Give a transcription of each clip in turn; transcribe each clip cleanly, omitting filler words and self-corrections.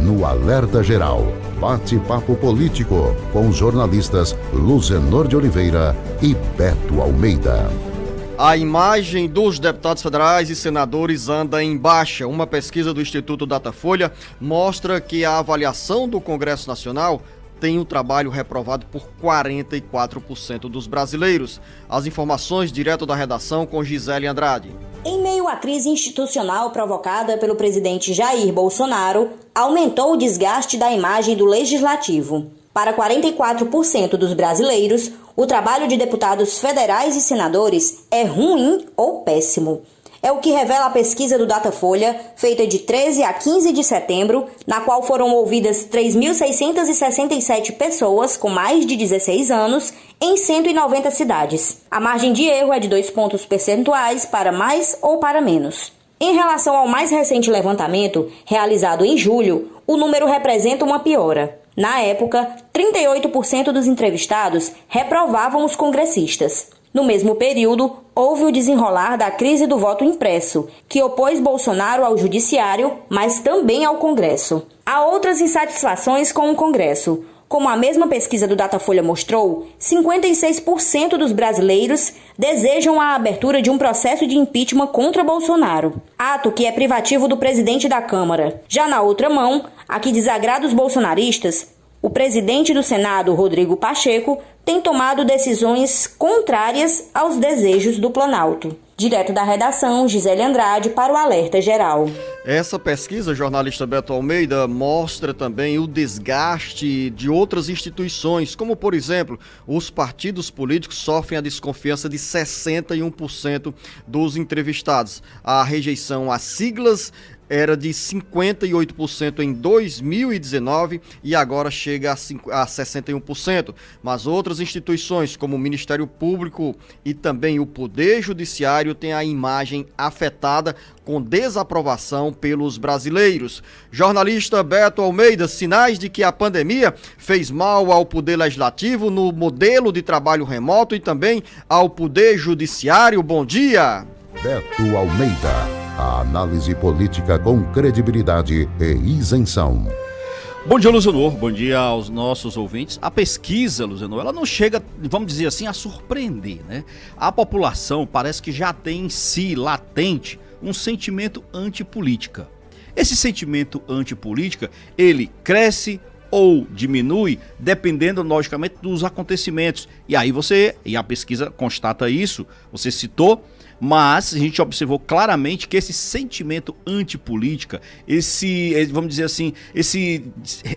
no Alerta Geral. Bate-papo político com os jornalistas Luzenor de Oliveira e Beto Almeida. A imagem dos deputados federais e senadores anda em baixa. Uma pesquisa do Instituto Datafolha mostra que a avaliação do Congresso Nacional tem o trabalho reprovado por 44% dos brasileiros. As informações direto da redação com Gisele Andrade. Em meio à crise institucional provocada pelo presidente Jair Bolsonaro, aumentou o desgaste da imagem do Legislativo. Para 44% dos brasileiros, o trabalho de deputados federais e senadores é ruim ou péssimo. É o que revela a pesquisa do Datafolha, feita de 13 a 15 de setembro, na qual foram ouvidas 3.667 pessoas com mais de 16 anos em 190 cidades. A margem de erro é de 2 pontos percentuais para mais ou para menos. Em relação ao mais recente levantamento, realizado em julho, o número representa uma piora. Na época, 38% dos entrevistados reprovavam os congressistas. No mesmo período, houve o desenrolar da crise do voto impresso, que opôs Bolsonaro ao Judiciário, mas também ao Congresso. Há outras insatisfações com o Congresso. Como a mesma pesquisa do Datafolha mostrou, 56% dos brasileiros desejam a abertura de um processo de impeachment contra Bolsonaro, ato que é privativo do presidente da Câmara. Já na outra mão, a que desagrada os bolsonaristas, o presidente do Senado, Rodrigo Pacheco, tem tomado decisões contrárias aos desejos do Planalto. Direto da redação, Gisele Andrade para o Alerta Geral. Essa pesquisa, jornalista Beto Almeida, mostra também o desgaste de outras instituições, como, por exemplo, os partidos políticos sofrem a desconfiança de 61% dos entrevistados. A rejeição às siglas era de 58% em 2019 e agora chega a 61%. Mas outras instituições, como o Ministério Público e também o Poder Judiciário, têm a imagem afetada com desaprovação pelos brasileiros. Jornalista Beto Almeida, sinais de que a pandemia fez mal ao Poder Legislativo no modelo de trabalho remoto e também ao Poder Judiciário. Bom dia! Beto Almeida. A análise política com credibilidade e isenção. Bom dia, Luzenor. Bom dia aos nossos ouvintes. A pesquisa, Luzenor, ela não chega, vamos dizer assim, a surpreender, né? A população parece que já tem em si, latente, um sentimento antipolítica. Esse sentimento antipolítica, ele cresce ou diminui, dependendo, logicamente, dos acontecimentos. E aí a pesquisa constata isso, você citou, mas a gente observou claramente que esse sentimento antipolítica, vamos dizer assim, esse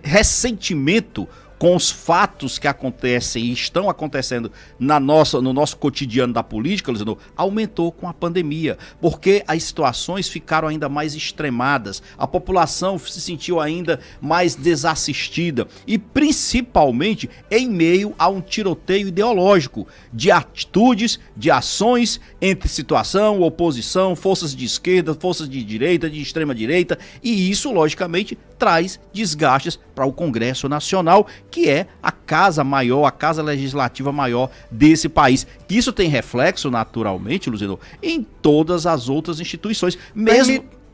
ressentimento com os fatos que acontecem e estão acontecendo no nosso cotidiano da política, Luciano, aumentou com a pandemia, porque as situações ficaram ainda mais extremadas, a população se sentiu ainda mais desassistida e principalmente em meio a um tiroteio ideológico de atitudes, de ações entre situação, oposição, forças de esquerda, forças de direita, de extrema direita, e isso logicamente traz desgastes para o Congresso Nacional, que é a casa maior, a casa legislativa maior desse país. Isso tem reflexo, naturalmente, Luciano, em todas as outras instituições.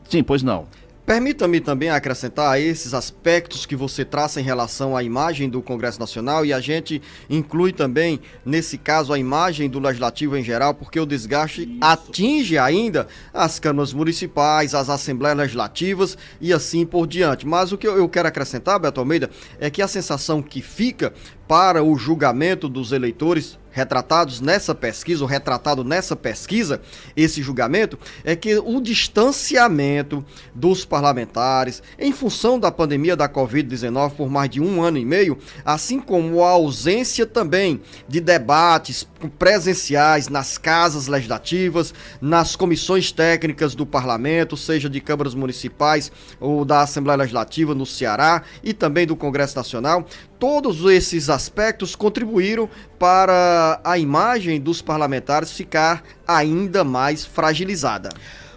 Sim, pois não. Permita-me também acrescentar esses aspectos que você traça em relação à imagem do Congresso Nacional, e a gente inclui também, nesse caso, a imagem do Legislativo em geral, porque o desgaste atinge ainda as câmaras municipais, as assembleias legislativas e assim por diante. Mas o que eu quero acrescentar, Beto Almeida, é que a sensação que fica para o julgamento dos eleitores retratados nessa pesquisa, ou retratado nessa pesquisa, esse julgamento, é que o distanciamento dos parlamentares, em função da pandemia da Covid-19 por mais de 1 ano e meio, assim como a ausência também de debates presenciais nas casas legislativas, nas comissões técnicas do parlamento, seja de câmaras municipais ou da Assembleia Legislativa no Ceará e também do Congresso Nacional, todos esses aspectos contribuíram para a imagem dos parlamentares ficar ainda mais fragilizada.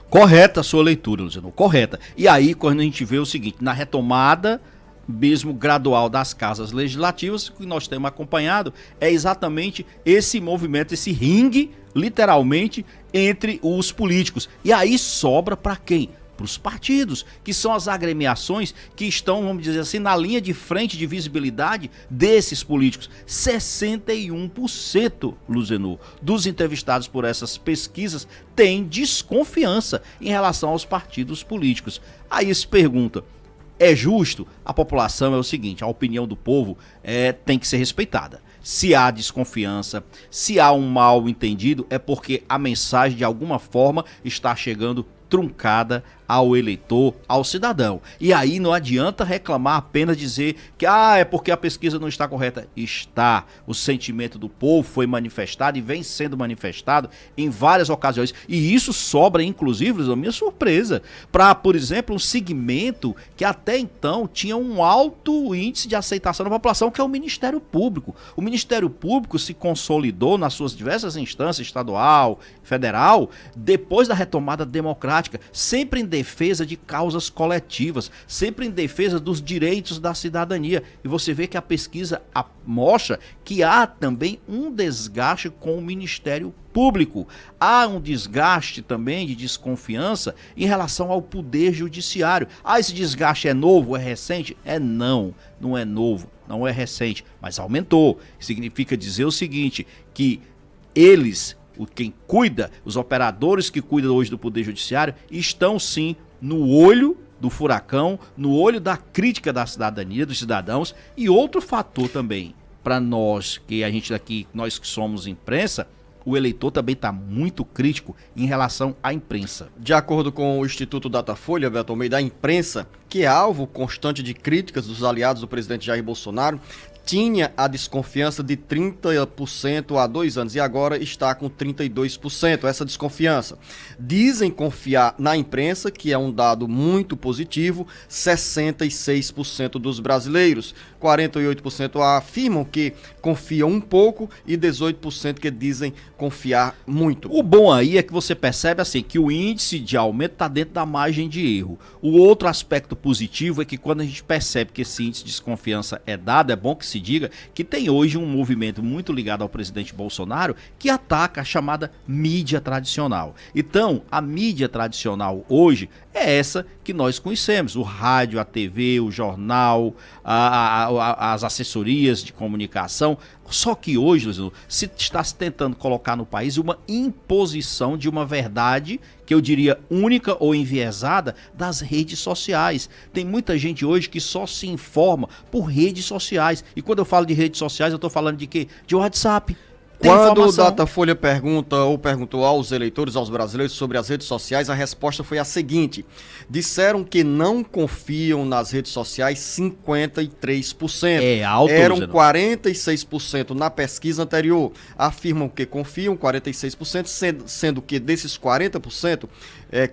Correta a sua leitura, Luciano, correta. E aí, quando a gente vê o seguinte, na retomada mesmo gradual das casas legislativas, o que nós temos acompanhado é exatamente esse movimento, esse ringue, literalmente, entre os políticos. E aí sobra para quem? para os partidos, que são as agremiações que estão, vamos dizer assim, na linha de frente de visibilidade desses políticos. 61%, Luzenor, dos entrevistados por essas pesquisas têm desconfiança em relação aos partidos políticos. Aí se pergunta, é justo? A população é o seguinte, a opinião do povo tem que ser respeitada. Se há desconfiança, se há um mal entendido, é porque a mensagem de alguma forma está chegando truncada ao eleitor, ao cidadão. E aí não adianta reclamar, apenas dizer que é porque a pesquisa não está correta. Está. O sentimento do povo foi manifestado e vem sendo manifestado em várias ocasiões. E isso sobra, inclusive, a minha surpresa, para, por exemplo, um segmento que até então tinha um alto índice de aceitação da população, que é o Ministério Público. O Ministério Público se consolidou nas suas diversas instâncias, estadual, federal, depois da retomada democrática, sempre em defesa de causas coletivas, sempre em defesa dos direitos da cidadania. E você vê que a pesquisa mostra que há também um desgaste com o Ministério Público. Há um desgaste também de desconfiança em relação ao Poder Judiciário. Esse desgaste é novo, é recente? Não é novo, não é recente, mas aumentou. Significa dizer o seguinte, que quem cuida, os operadores que cuidam hoje do Poder Judiciário, estão sim no olho do furacão, no olho da crítica da cidadania, dos cidadãos. E outro fator também, para nós, nós que somos imprensa, o eleitor também está muito crítico em relação à imprensa. De acordo com o Instituto Datafolha, Beto Almeida, a imprensa, que é alvo constante de críticas dos aliados do presidente Jair Bolsonaro, tinha a desconfiança de 30% há 2 anos e agora está com 32%, essa desconfiança. Dizem confiar na imprensa, que é um dado muito positivo, 66% dos brasileiros. 48% afirmam que confiam um pouco e 18% que dizem confiar muito. O bom aí é que você percebe assim que o índice de aumento está dentro da margem de erro. O outro aspecto positivo é que quando a gente percebe que esse índice de desconfiança é dado, é bom que se diga que tem hoje um movimento muito ligado ao presidente Bolsonaro que ataca a chamada mídia tradicional. Então, a mídia tradicional hoje é essa que nós conhecemos, o rádio, a TV, o jornal, as assessorias de comunicação. Só que hoje, se está se tentando colocar no país uma imposição de uma verdade, que eu diria única ou enviesada, das redes sociais. Tem muita gente hoje que só se informa por redes sociais. E quando eu falo de redes sociais, eu estou falando de quê? De WhatsApp. Quando o Datafolha perguntou aos eleitores, aos brasileiros sobre as redes sociais, a resposta foi a seguinte: disseram que não confiam nas redes sociais 53%. É alto. Eram 46% na pesquisa anterior. Afirmam que confiam 46%, sendo que desses 40%,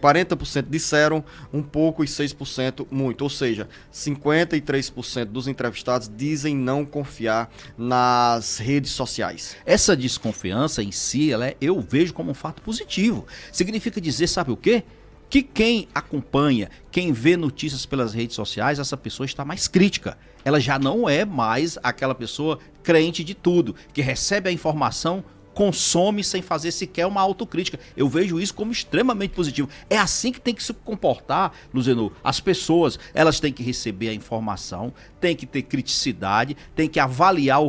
40% disseram um pouco e 6% muito. Ou seja, 53% dos entrevistados dizem não confiar nas redes sociais. Essa desconfiança em si, eu vejo como um fato positivo. Significa dizer, sabe o quê? Que quem acompanha, quem vê notícias pelas redes sociais, essa pessoa está mais crítica. Ela já não é mais aquela pessoa crente de tudo, que recebe a informação, consome sem fazer sequer uma autocrítica. Eu vejo isso como extremamente positivo. É assim que tem que se comportar, Luzenor. As pessoas, elas têm que receber a informação, têm que ter criticidade, têm que avaliar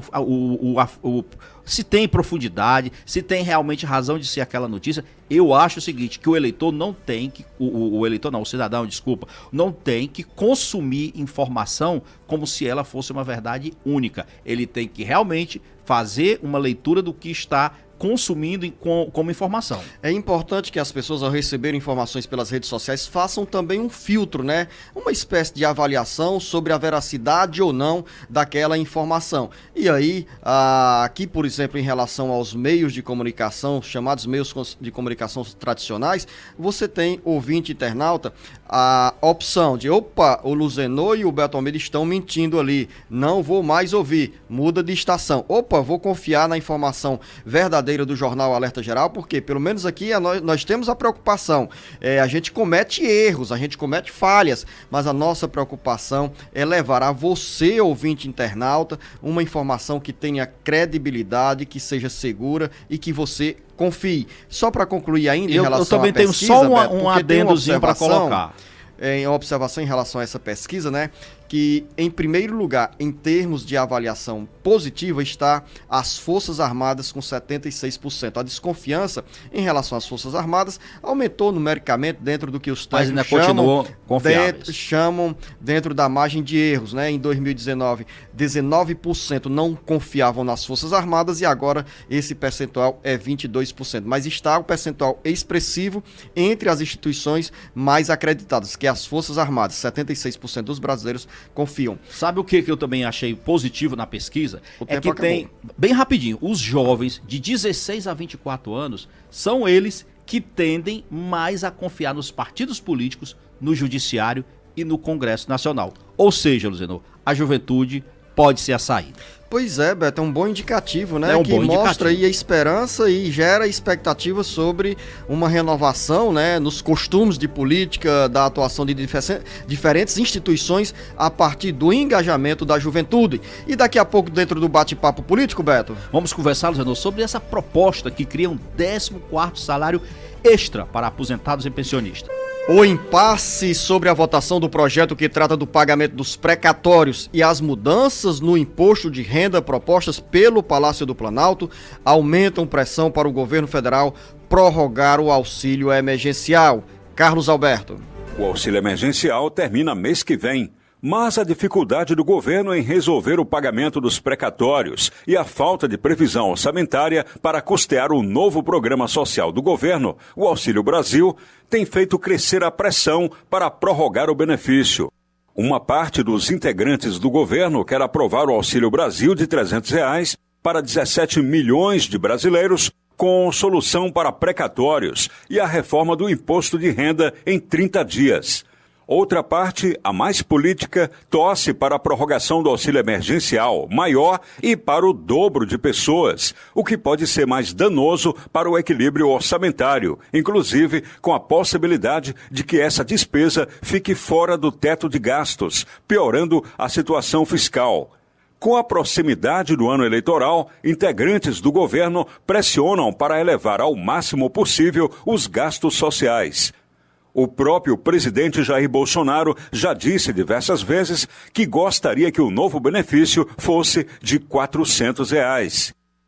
se tem profundidade, se tem realmente razão de ser aquela notícia. Eu acho o seguinte, que o eleitor não tem que, o cidadão, desculpa, não tem que consumir informação como se ela fosse uma verdade única. Ele tem que realmente fazer uma leitura do que está consumindo como informação. É importante que as pessoas, ao receberem informações pelas redes sociais, façam também um filtro, né? Uma espécie de avaliação sobre a veracidade ou não daquela informação. E aí, aqui, por exemplo, em relação aos meios de comunicação, chamados meios de comunicação tradicionais, você tem, ouvinte internauta, a opção de, o Luzenor e o Beto Almeida estão mentindo ali, não vou mais ouvir, muda de estação. Vou confiar na informação verdadeira do Jornal Alerta Geral, porque pelo menos aqui nós temos a preocupação, a gente comete erros, a gente comete falhas, mas a nossa preocupação é levar a você, ouvinte internauta, uma informação que tenha credibilidade, que seja segura e que você confie. Só para concluir ainda em relação à pesquisa, eu também tenho só um adendozinho para colocar. em observação em relação a essa pesquisa, né? Que, em primeiro lugar, em termos de avaliação positiva, está as Forças Armadas com 76%. A desconfiança em relação às Forças Armadas aumentou numericamente dentro do que os técnicos chamam dentro da margem de erros, né? Em 2019, 19% não confiavam nas Forças Armadas e agora esse percentual é 22%. Mas está o percentual expressivo entre as instituições mais acreditadas, que é as Forças Armadas. 76% dos brasileiros confiam. Sabe o que eu também achei positivo na pesquisa? É que tem, bem rapidinho, os jovens de 16 a 24 anos são eles que tendem mais a confiar nos partidos políticos, no judiciário e no Congresso Nacional. Ou seja, Luzenor, a juventude pode ser a saída. Pois é, Beto, é um bom indicativo, né? É um que bom mostra indicativo. aí a esperança e gera expectativa sobre uma renovação, né, nos costumes de política, da atuação de diferentes instituições a partir do engajamento da juventude. E daqui a pouco, dentro do bate-papo político, Beto? Vamos conversar, Luzenor, sobre essa proposta que cria um 14º salário extra para aposentados e pensionistas. O impasse sobre a votação do projeto que trata do pagamento dos precatórios e as mudanças no imposto de renda propostas pelo Palácio do Planalto aumentam pressão para o governo federal prorrogar o auxílio emergencial. Carlos Alberto. O auxílio emergencial termina mês que vem. Mas a dificuldade do governo em resolver o pagamento dos precatórios e a falta de previsão orçamentária para custear o novo programa social do governo, o Auxílio Brasil, tem feito crescer a pressão para prorrogar o benefício. Uma parte dos integrantes do governo quer aprovar o Auxílio Brasil de R$ 300 para 17 milhões de brasileiros, com solução para precatórios e a reforma do imposto de renda em 30 dias. Outra parte, a mais política, torce para a prorrogação do auxílio emergencial maior e para o dobro de pessoas, o que pode ser mais danoso para o equilíbrio orçamentário, inclusive com a possibilidade de que essa despesa fique fora do teto de gastos, piorando a situação fiscal. Com a proximidade do ano eleitoral, integrantes do governo pressionam para elevar ao máximo possível os gastos sociais. O próprio presidente Jair Bolsonaro já disse diversas vezes que gostaria que o novo benefício fosse de R$ 400.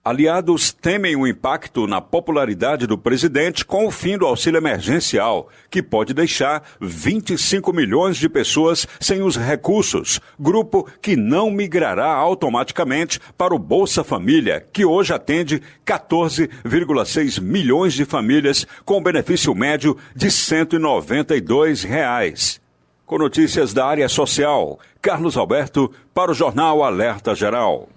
Aliados temem o impacto na popularidade do presidente com o fim do auxílio emergencial, que pode deixar 25 milhões de pessoas sem os recursos, grupo que não migrará automaticamente para o Bolsa Família, que hoje atende 14,6 milhões de famílias com benefício médio de R$ 192. Com notícias da área social, Carlos Alberto para o Jornal Alerta Geral.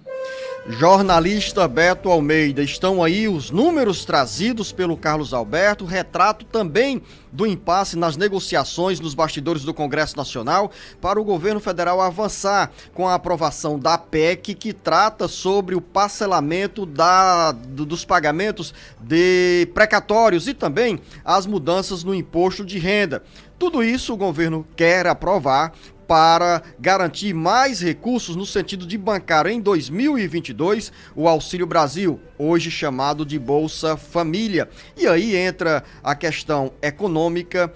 Jornalista Beto Almeida, estão aí os números trazidos pelo Carlos Alberto, retrato também do impasse nas negociações nos bastidores do Congresso Nacional para o governo federal avançar com a aprovação da PEC que trata sobre o parcelamento dos pagamentos de precatórios e também as mudanças no imposto de renda. Tudo isso o governo quer aprovar para garantir mais recursos no sentido de bancar em 2022 o Auxílio Brasil, hoje chamado de Bolsa Família. E aí entra a questão econômica,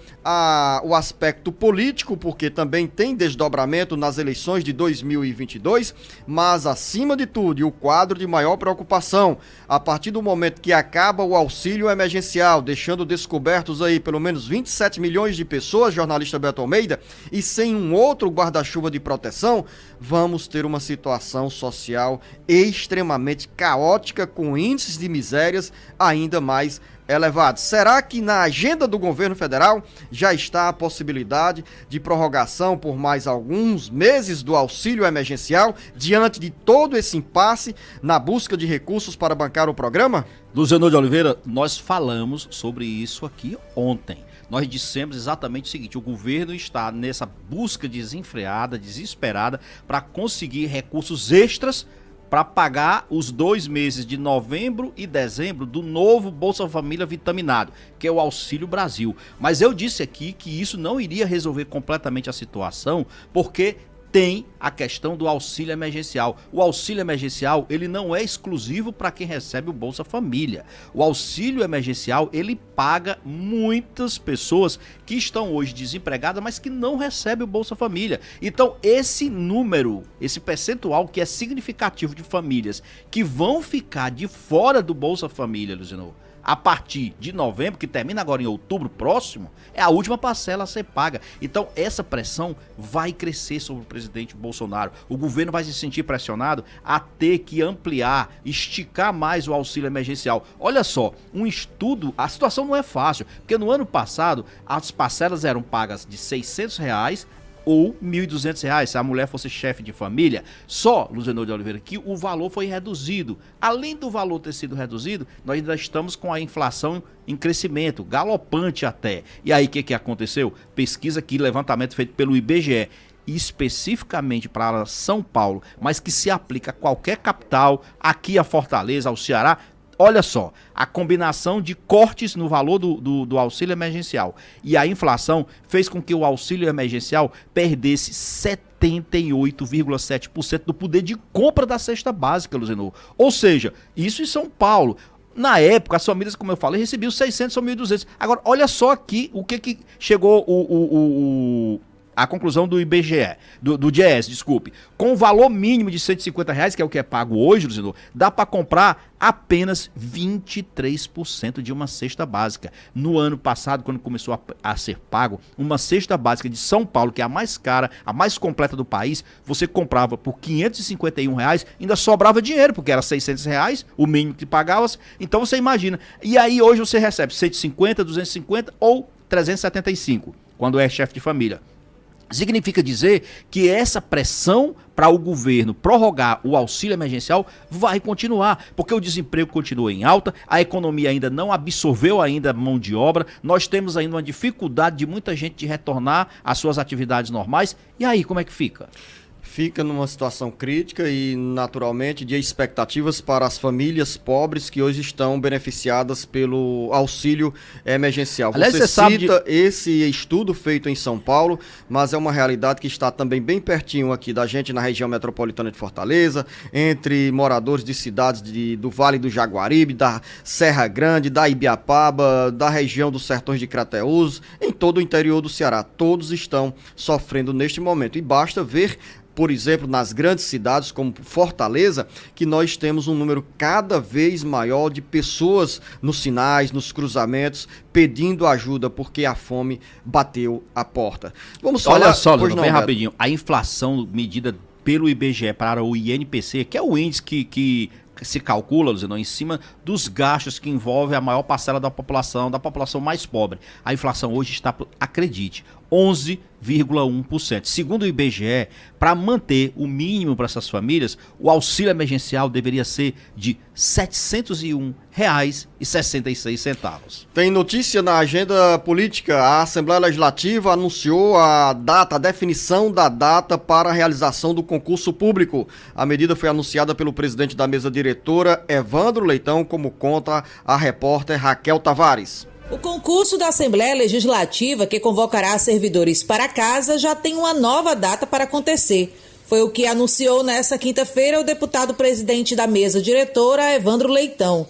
o aspecto político, porque também tem desdobramento nas eleições de 2022, mas acima de tudo, e o quadro de maior preocupação, a partir do momento que acaba o auxílio emergencial, deixando descobertos aí pelo menos 27 milhões de pessoas, jornalista Beto Almeida, e sem um outro guarda-chuva de proteção, vamos ter uma situação social extremamente caótica, com índices de misérias ainda mais elevados. Será que na agenda do governo federal já está a possibilidade de prorrogação por mais alguns meses do auxílio emergencial, diante de todo esse impasse na busca de recursos para bancar o programa? Luzenor de Oliveira, nós falamos sobre isso aqui ontem. Nós dissemos exatamente o seguinte: o governo está nessa busca desenfreada, desesperada, para conseguir recursos extras para pagar os 2 meses de novembro e dezembro do novo Bolsa Família vitaminado, que é o Auxílio Brasil. Mas eu disse aqui que isso não iria resolver completamente a situação, porque tem a questão do auxílio emergencial. O auxílio emergencial, ele não é exclusivo para quem recebe o Bolsa Família. O auxílio emergencial, ele paga muitas pessoas que estão hoje desempregadas, mas que não recebem o Bolsa Família. Então, esse número, esse percentual que é significativo de famílias que vão ficar de fora do Bolsa Família, Luciano, a partir de novembro, que termina agora em outubro próximo, é a última parcela a ser paga. Então, essa pressão vai crescer sobre o presidente Bolsonaro. O governo vai se sentir pressionado a ter que ampliar, esticar mais o auxílio emergencial. Olha só, um estudo, a situação não é fácil, porque no ano passado, as parcelas eram pagas de R$600 ou R$1.200, se a mulher fosse chefe de família. Só, Luzenor de Oliveira, que o valor foi reduzido. Além do valor ter sido reduzido, nós ainda estamos com a inflação em crescimento, galopante até. E aí, o que aconteceu? Pesquisa aqui, levantamento feito pelo IBGE, especificamente para São Paulo, mas que se aplica a qualquer capital, aqui a Fortaleza, ao Ceará. Olha só, a combinação de cortes no valor do auxílio emergencial e a inflação fez com que o auxílio emergencial perdesse 78,7% do poder de compra da cesta básica, Luzenor. Ou seja, isso em São Paulo. Na época, as famílias, como eu falei, recebiam 600 ou 1.200. Agora, olha só aqui o que chegou a conclusão do IBGE, do DIEESE, desculpe. Com o valor mínimo de R$150, que é o que é pago hoje, Luciano, dá para comprar apenas 23% de uma cesta básica. No ano passado, quando começou a ser pago, uma cesta básica de São Paulo, que é a mais cara, a mais completa do país, você comprava por R$551, ainda sobrava dinheiro, porque era R$600, o mínimo que pagava. Então você imagina. E aí hoje você recebe 150, 250 ou 375, quando é chefe de família. Significa dizer que essa pressão para o governo prorrogar o auxílio emergencial vai continuar, porque o desemprego continua em alta, a economia ainda não absorveu ainda a mão de obra, nós temos ainda uma dificuldade de muita gente de retornar às suas atividades normais. E aí, como é que fica? Fica numa situação crítica e, naturalmente, de expectativas para as famílias pobres que hoje estão beneficiadas pelo auxílio emergencial. Aliás, você sabe cita esse estudo feito em São Paulo, mas é uma realidade que está também bem pertinho aqui da gente na região metropolitana de Fortaleza, entre moradores de cidades do Vale do Jaguaribe, da Serra Grande, da Ibiapaba, da região dos Sertões de Crateús, em todo o interior do Ceará. Todos estão sofrendo neste momento e basta ver, por exemplo, nas grandes cidades como Fortaleza, que nós temos um número cada vez maior de pessoas nos sinais, nos cruzamentos, pedindo ajuda porque a fome bateu a porta. Vamos falar... Olha só, bem Beto, rapidinho, a inflação medida pelo IBGE para o INPC, que é o índice que se calcula, Luciano, em cima dos gastos que envolve a maior parcela da população mais pobre. A inflação hoje está, acredite, 11,1%. Segundo o IBGE, para manter o mínimo para essas famílias, o auxílio emergencial deveria ser de R$ 701,66. Tem notícia na agenda política. A Assembleia Legislativa anunciou a definição da data para a realização do concurso público. A medida foi anunciada pelo presidente da mesa diretora, Evandro Leitão, como conta a repórter Raquel Tavares. O concurso da Assembleia Legislativa, que convocará servidores para casa, já tem uma nova data para acontecer. Foi o que anunciou nesta quinta-feira o deputado presidente da mesa diretora, Evandro Leitão.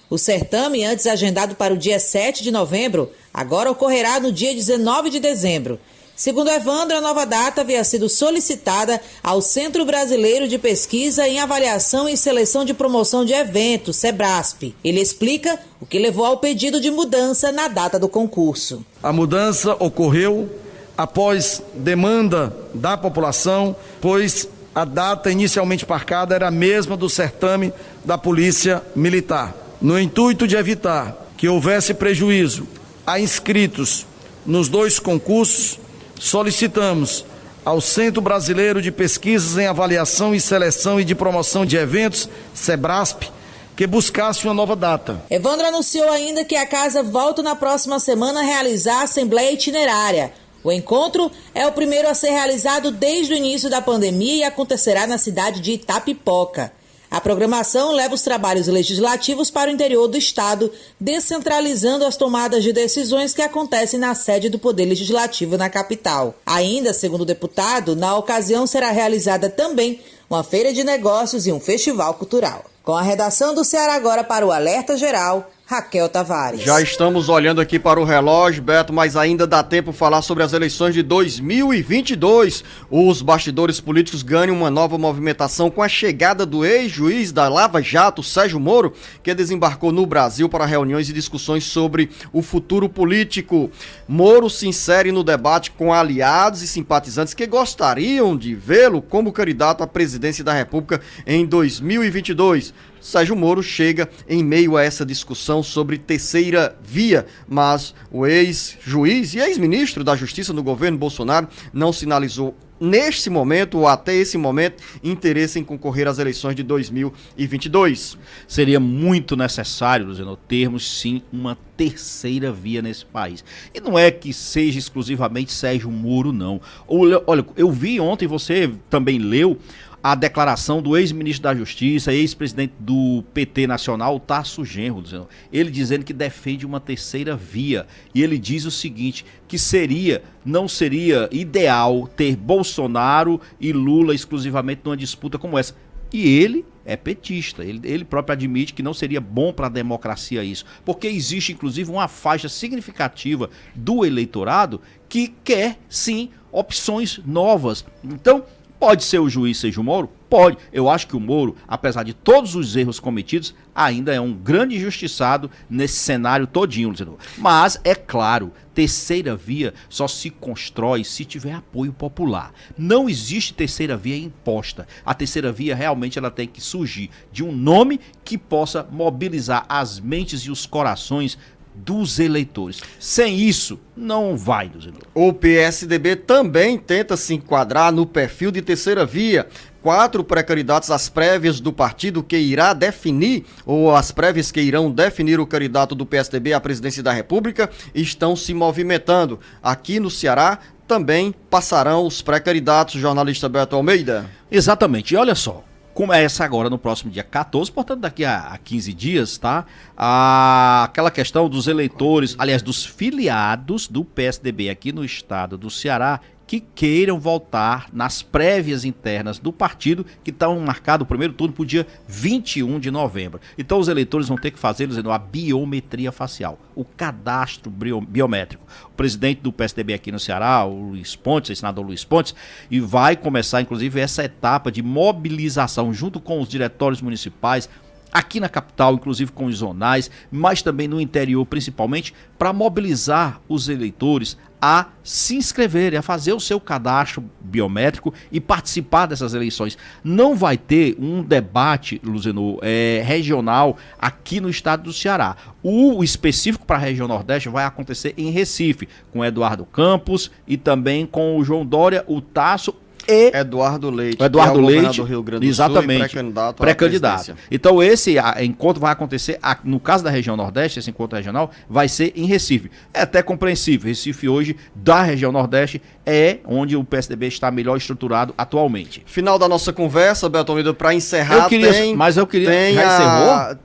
O certame, antes agendado para o dia 7 de novembro, agora ocorrerá no dia 19 de dezembro. Segundo Evandro, a nova data havia sido solicitada ao Centro Brasileiro de Pesquisa em Avaliação e Seleção de Promoção de Eventos, SEBRASP. Ele explica o que levou ao pedido de mudança na data do concurso. A mudança ocorreu após demanda da população, pois a data inicialmente marcada era a mesma do certame da Polícia Militar. No intuito de evitar que houvesse prejuízo a inscritos nos dois concursos, solicitamos ao Centro Brasileiro de Pesquisas em Avaliação e Seleção e de Promoção de Eventos, SEBRASP, que buscasse uma nova data. Evandro anunciou ainda que a casa volta na próxima semana a realizar a Assembleia Itinerária. O encontro é o primeiro a ser realizado desde o início da pandemia e acontecerá na cidade de Itapipoca. A programação leva os trabalhos legislativos para o interior do estado, descentralizando as tomadas de decisões que acontecem na sede do Poder Legislativo na capital. Ainda, segundo o deputado, na ocasião será realizada também uma feira de negócios e um festival cultural. Com a redação do Ceará Agora para o Alerta Geral, Raquel Tavares. Já estamos olhando aqui para o relógio, Beto, mas ainda dá tempo de falar sobre as eleições de 2022. Os bastidores políticos ganham uma nova movimentação com a chegada do ex-juiz da Lava Jato, Sérgio Moro, que desembarcou no Brasil para reuniões e discussões sobre o futuro político. Moro se insere no debate com aliados e simpatizantes que gostariam de vê-lo como candidato à presidência da República em 2022. Sérgio Moro chega em meio a essa discussão sobre terceira via, mas o ex-juiz e ex-ministro da Justiça no governo Bolsonaro não sinalizou neste momento, ou até esse momento, interesse em concorrer às eleições de 2022. Seria muito necessário, Luciano, termos sim uma terceira via nesse país. E não é que seja exclusivamente Sérgio Moro, não. Olha, eu vi ontem, você também leu, a declaração do ex-ministro da Justiça, ex-presidente do PT Nacional, Tarso Genro, ele dizendo que defende uma terceira via. E ele diz o seguinte, que não seria ideal ter Bolsonaro e Lula exclusivamente numa disputa como essa. E ele é petista, ele próprio admite que não seria bom para a democracia isso, porque existe inclusive uma faixa significativa do eleitorado que quer sim opções novas. Então, pode ser o juiz Sérgio Moro? Pode. Eu acho que o Moro, apesar de todos os erros cometidos, ainda é um grande injustiçado nesse cenário todinho, Luciano. Mas, é claro, terceira via só se constrói se tiver apoio popular. Não existe terceira via imposta. A terceira via realmente ela tem que surgir de um nome que possa mobilizar as mentes e os corações dos eleitores. Sem isso, não vai, Luciano. O PSDB também tenta se enquadrar no perfil de terceira via. 4 pré-candidatos às prévias do partido que irá definir, ou as prévias que irão definir o candidato do PSDB à presidência da República, estão se movimentando. Aqui no Ceará também passarão os pré-candidatos, jornalista Beto Almeida. Exatamente, e olha só. Começa agora no próximo dia 14, portanto daqui a 15 dias, tá? Aquela questão dos eleitores, aliás, dos filiados do PSDB aqui no estado do Ceará, que queiram voltar nas prévias internas do partido, que estão marcado o primeiro turno para o dia 21 de novembro. Então os eleitores vão ter que fazer, dizendo, a biometria facial, o cadastro biométrico. O presidente do PSDB aqui no Ceará, o Luiz Pontes, o senador Luiz Pontes, e vai começar inclusive essa etapa de mobilização junto com os diretórios municipais, aqui na capital, inclusive com os zonais, mas também no interior principalmente, para mobilizar os eleitores a se inscreverem, a fazer o seu cadastro biométrico e participar dessas eleições. Não vai ter um debate, Luciano, regional aqui no estado do Ceará. O específico para a região Nordeste vai acontecer em Recife, com Eduardo Campos e também com o João Dória, o Tarso e Eduardo Leite, Eduardo Leite, do Rio Grande do exatamente, Sul, pré-candidato. Então esse encontro vai acontecer, no caso da região Nordeste, esse encontro regional vai ser em Recife. É até compreensível, Recife hoje, da região Nordeste, é onde o PSDB está melhor estruturado atualmente. Final da nossa conversa, Beto Almeida, para encerrar,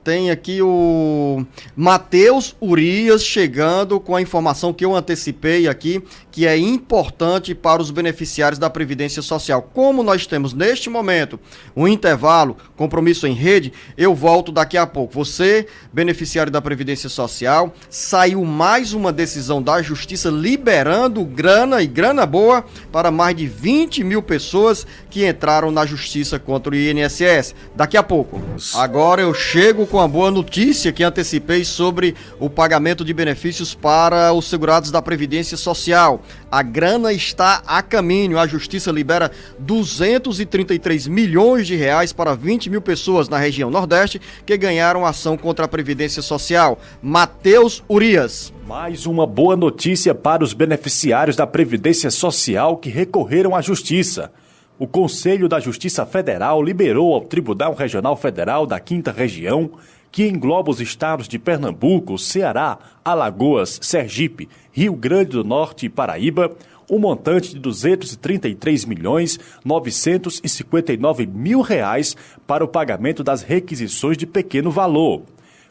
tem aqui o Matheus Urias chegando com a informação que eu antecipei aqui, que é importante para os beneficiários da Previdência Social. Como nós temos neste momento um intervalo, compromisso em rede, eu volto daqui a pouco. Você, beneficiário da Previdência Social, saiu mais uma decisão da Justiça liberando grana e grana boa para mais de 20 mil pessoas que entraram na Justiça contra o INSS. Daqui a pouco. Agora eu chego com a boa notícia que antecipei sobre o pagamento de benefícios para os segurados da Previdência Social. A grana está a caminho. A Justiça libera 233 milhões de reais para 20 mil pessoas na região Nordeste que ganharam ação contra a Previdência Social. Matheus Urias. Mais uma boa notícia para os beneficiários da Previdência Social que recorreram à Justiça. O Conselho da Justiça Federal liberou ao Tribunal Regional Federal da 5ª Região, que engloba os estados de Pernambuco, Ceará, Alagoas, Sergipe, Rio Grande do Norte e Paraíba, um montante de R$ 233.959.000 para o pagamento das requisições de pequeno valor.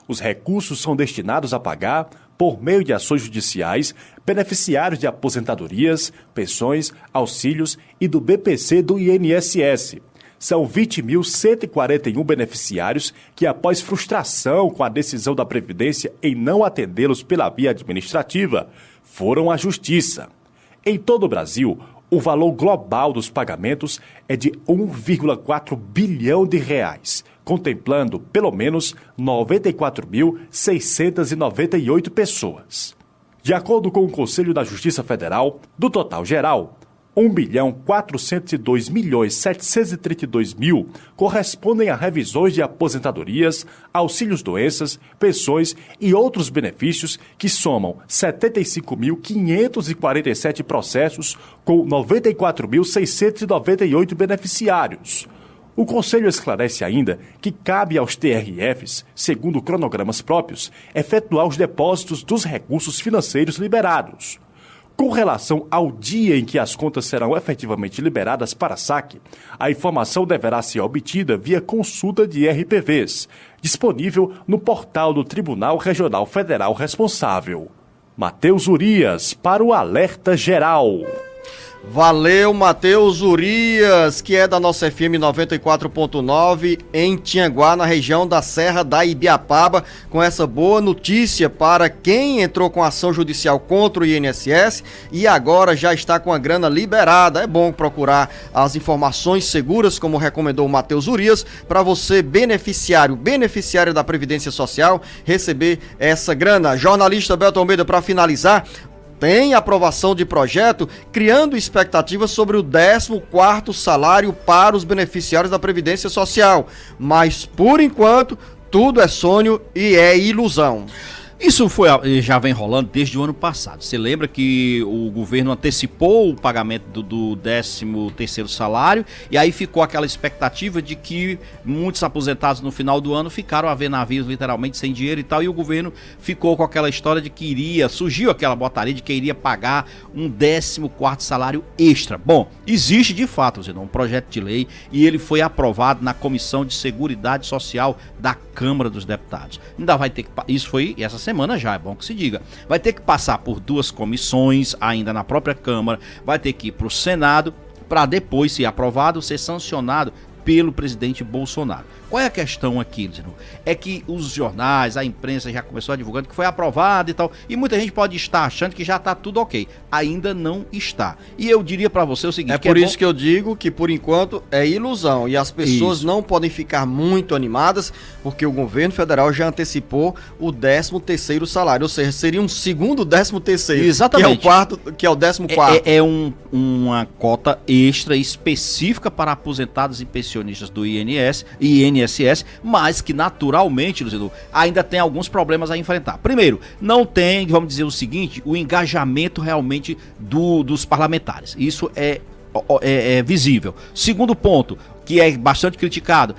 Os recursos são destinados a pagar, por meio de ações judiciais, beneficiários de aposentadorias, pensões, auxílios e do BPC do INSS. São 20.141 beneficiários que, após frustração com a decisão da Previdência em não atendê-los pela via administrativa, foram à Justiça. Em todo o Brasil, o valor global dos pagamentos é de R$ 1,4 bilhão, contemplando pelo menos 94.698 pessoas. De acordo com o Conselho da Justiça Federal, do total geral, 1.402.732.000 correspondem a revisões de aposentadorias, auxílios-doenças, pensões e outros benefícios que somam 75.547 processos com 94.698 beneficiários. O Conselho esclarece ainda que cabe aos TRFs, segundo cronogramas próprios, efetuar os depósitos dos recursos financeiros liberados. Com relação ao dia em que as contas serão efetivamente liberadas para saque, a informação deverá ser obtida via consulta de RPVs, disponível no portal do Tribunal Regional Federal responsável. Matheus Urias, para o Alerta Geral. Valeu, Matheus Urias, que é da nossa FM 94.9 em Tianguá, na região da Serra da Ibiapaba, com essa boa notícia para quem entrou com ação judicial contra o INSS e agora já está com a grana liberada. É bom procurar as informações seguras, como recomendou o Matheus Urias, para você, beneficiário da Previdência Social, receber essa grana. Jornalista Beto Almeida, para finalizar, tem aprovação de projeto criando expectativas sobre o 14º salário para os beneficiários da Previdência Social. Mas, por enquanto, tudo é sonho e é ilusão. Isso já vem rolando desde o ano passado. Você lembra que o governo antecipou o pagamento do 13º salário e aí ficou aquela expectativa de que muitos aposentados no final do ano ficaram a ver navios literalmente sem dinheiro e tal, e o governo ficou com aquela história de que surgiu aquela botaria de que iria pagar um 14º salário extra. Bom, existe de fato, um projeto de lei e ele foi aprovado na Comissão de Seguridade Social da Câmara dos Deputados. Ainda vai ter que... Isso foi essa semana já, é bom que se diga. Vai ter que passar por 2 comissões, ainda na própria Câmara, vai ter que ir para o Senado, para depois, se aprovado, ser sancionado pelo presidente Bolsonaro. Qual é a questão aqui, Zeno? É que os jornais, a imprensa já começou a divulgando que foi aprovado e tal, e muita gente pode estar achando que já está tudo ok. Ainda não está. E eu diria para você o seguinte... É por isso que eu digo que, por enquanto, é ilusão. E as pessoas não podem ficar muito animadas, porque o governo federal já antecipou o 13º salário. Ou seja, seria um segundo 13º. Exatamente. Que é o 14º. É uma cota extra específica para aposentados e pensionistas do INSS, mas que naturalmente, Luciano, ainda tem alguns problemas a enfrentar. Primeiro, não tem, vamos dizer o seguinte, o engajamento realmente dos parlamentares. Isso é visível. Segundo ponto, que é bastante criticado,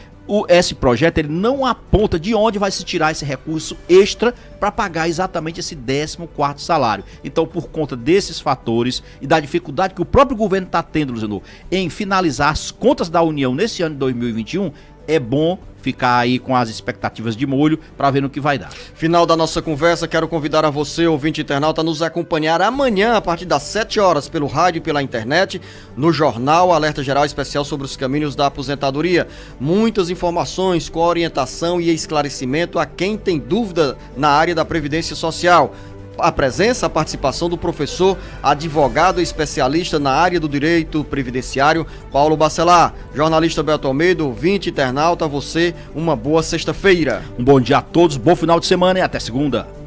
esse projeto ele não aponta de onde vai se tirar esse recurso extra para pagar exatamente esse 14º salário. Então, por conta desses fatores e da dificuldade que o próprio governo está tendo, Luciano, em finalizar as contas da União nesse ano de 2021, é bom ficar aí com as expectativas de molho para ver no que vai dar. Final da nossa conversa, quero convidar a você, ouvinte internauta, a nos acompanhar amanhã a partir das 7 horas pelo rádio e pela internet, no jornal Alerta Geral Especial sobre os caminhos da aposentadoria. Muitas informações com orientação e esclarecimento a quem tem dúvida na área da Previdência Social. A participação do professor, advogado e especialista na área do direito previdenciário, Paulo Bacelar. Jornalista Beto Almeida, ouvinte internauta, você, uma boa sexta-feira. Um bom dia a todos, bom final de semana e até segunda.